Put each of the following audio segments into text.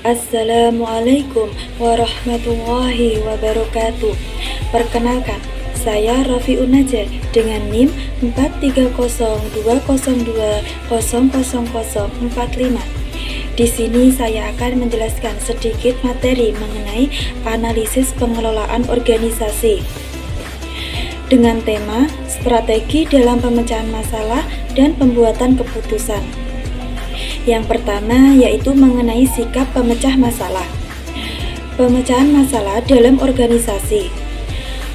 Assalamualaikum warahmatullahi wabarakatuh. Perkenalkan, saya Rafiun Najah dengan NIM 4302002000045. Di sini saya akan menjelaskan sedikit materi mengenai analisis pengelolaan organisasi dengan tema strategi dalam pemecahan masalah dan pembuatan keputusan. Yang pertama yaitu mengenai sikap pemecah masalah. Pemecahan masalah dalam organisasi.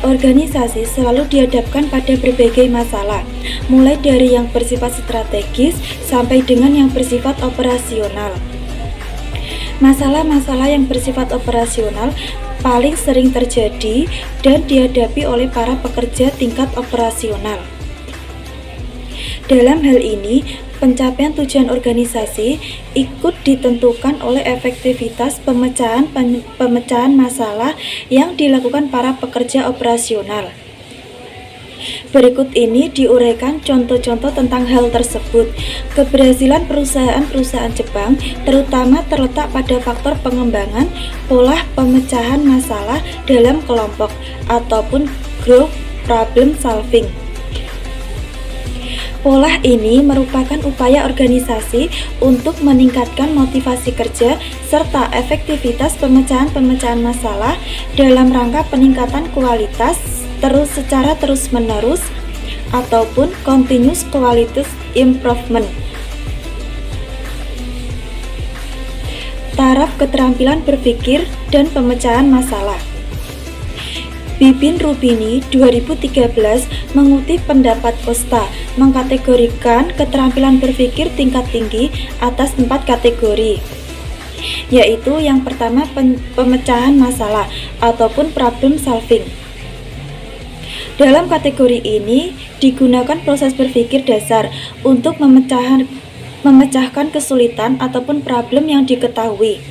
Organisasi selalu dihadapkan pada berbagai masalah, mulai dari yang bersifat strategis sampai dengan yang bersifat operasional. Masalah-masalah yang bersifat operasional paling sering terjadi dan dihadapi oleh para pekerja tingkat operasional. Dalam hal ini, pencapaian tujuan organisasi ikut ditentukan oleh efektivitas pemecahan masalah yang dilakukan para pekerja operasional. Berikut ini diuraikan contoh-contoh tentang hal tersebut. Keberhasilan perusahaan-perusahaan Jepang terutama terletak pada faktor pengembangan pola pemecahan masalah dalam kelompok ataupun group problem solving. Pola ini merupakan upaya organisasi untuk meningkatkan motivasi kerja serta efektivitas pemecahan masalah dalam rangka peningkatan kualitas secara terus-menerus ataupun continuous quality improvement. Taraf keterampilan berpikir dan pemecahan masalah. Bibin Rubini 2013 mengutip pendapat Costa mengkategorikan keterampilan berpikir tingkat tinggi atas 4 kategori, yaitu yang pertama pemecahan masalah ataupun problem solving. Dalam kategori ini digunakan proses berpikir dasar untuk memecahkan kesulitan ataupun problem yang diketahui,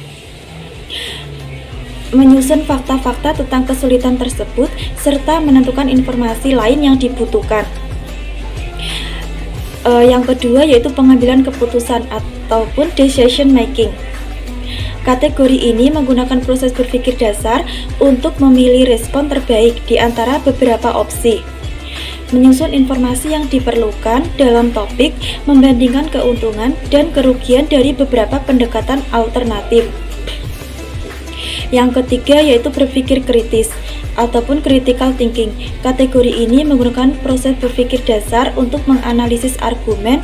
menyusun fakta-fakta tentang kesulitan tersebut, serta menentukan informasi lain yang dibutuhkan. Yang kedua yaitu pengambilan keputusan ataupun decision making. Kategori ini menggunakan proses berpikir dasar untuk memilih respon terbaik di antara beberapa opsi, menyusun informasi yang diperlukan dalam topik, membandingkan keuntungan dan kerugian dari beberapa pendekatan alternatif. Yang ketiga yaitu berpikir kritis ataupun critical thinking. Kategori ini menggunakan proses berpikir dasar untuk menganalisis argumen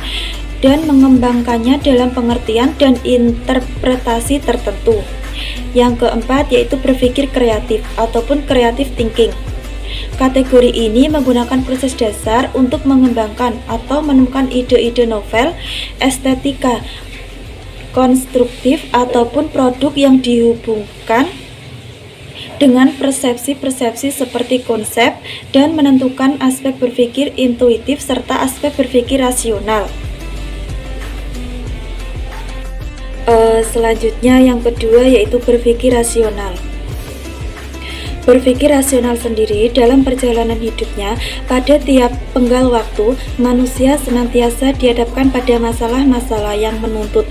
dan mengembangkannya dalam pengertian dan interpretasi tertentu. Yang keempat yaitu berpikir kreatif ataupun creative thinking. Kategori ini menggunakan proses dasar untuk mengembangkan atau menemukan ide-ide novel, estetika konstruktif ataupun produk yang dihubungkan dengan persepsi-persepsi seperti konsep dan menentukan aspek berpikir intuitif serta aspek berpikir rasional. Selanjutnya yang kedua yaitu berpikir rasional. Berpikir rasional sendiri dalam perjalanan hidupnya, pada tiap penggal waktu, manusia senantiasa dihadapkan pada masalah-masalah yang menuntut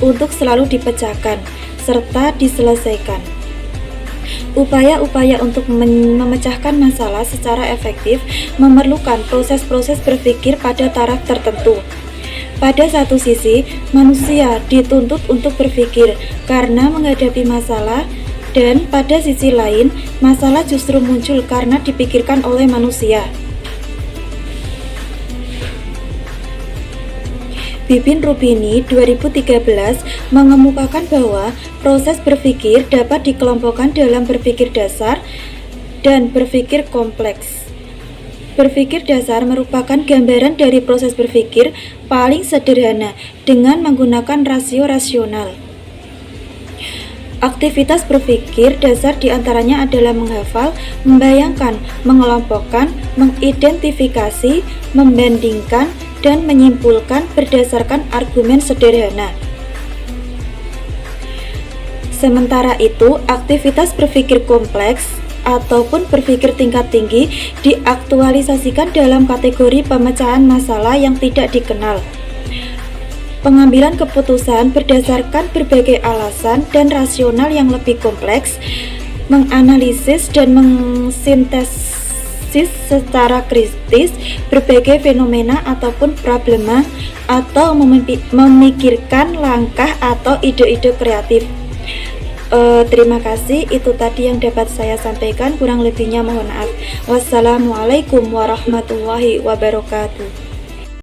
untuk selalu dipecahkan serta diselesaikan. Upaya-upaya untuk memecahkan masalah secara efektif memerlukan proses-proses berpikir pada taraf tertentu. Pada satu sisi, manusia dituntut untuk berpikir karena menghadapi masalah, dan pada sisi lain, masalah justru muncul karena dipikirkan oleh manusia. Bibin Rubini 2013 mengemukakan bahwa proses berpikir dapat dikelompokkan dalam berpikir dasar dan berpikir kompleks. Berpikir dasar merupakan gambaran dari proses berpikir paling sederhana dengan menggunakan rasio rasional. Aktivitas berpikir dasar diantaranya adalah menghafal, membayangkan, mengelompokkan, mengidentifikasi, membandingkan, dan menyimpulkan berdasarkan argumen sederhana. Sementara itu, aktivitas berpikir kompleks ataupun berpikir tingkat tinggi diaktualisasikan dalam kategori pemecahan masalah yang tidak dikenal. pengambilan keputusan berdasarkan berbagai alasan dan rasional yang lebih kompleks, menganalisis dan mengsintesis secara kritis berbagai fenomena ataupun problema, atau memikirkan langkah atau ide-ide kreatif. Terima kasih, itu tadi yang dapat saya sampaikan, kurang lebihnya mohon maaf. Wassalamualaikum warahmatullahi wabarakatuh.